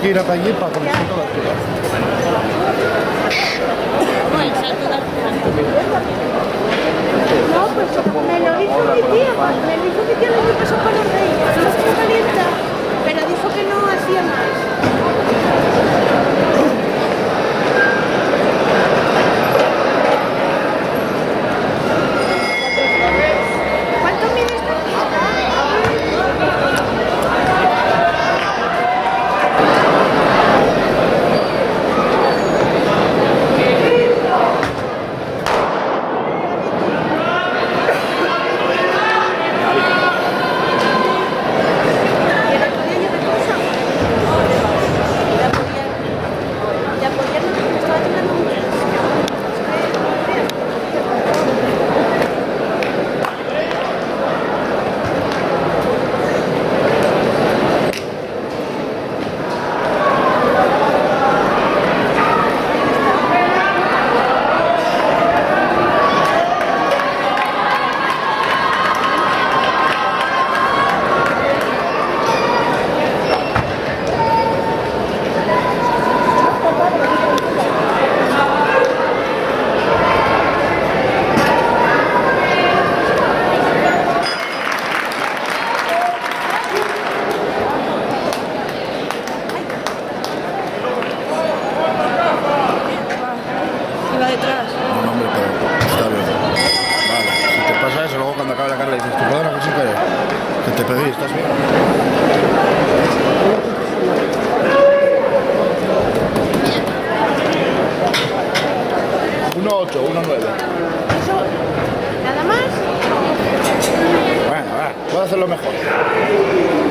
que ir hasta allí para conocer toda la ciudad. No, pues me lo hizo mi tía, me lo hizo mi tía el año pasado para los Reyes, no estuvo caliente, pero dijo que no hacía más. ¿Cuánto mide esta pista? Iba detrás. No, hombre, pero está bien. Vale, si te pasa eso, luego cuando acabe la carrera dices, ¿te puedo dar una cosita? Que te pedí, ¿estás bien? 1.8, 1.9. ¿Eso? ¿Nada más? Bueno, va, puedo hacerlo mejor.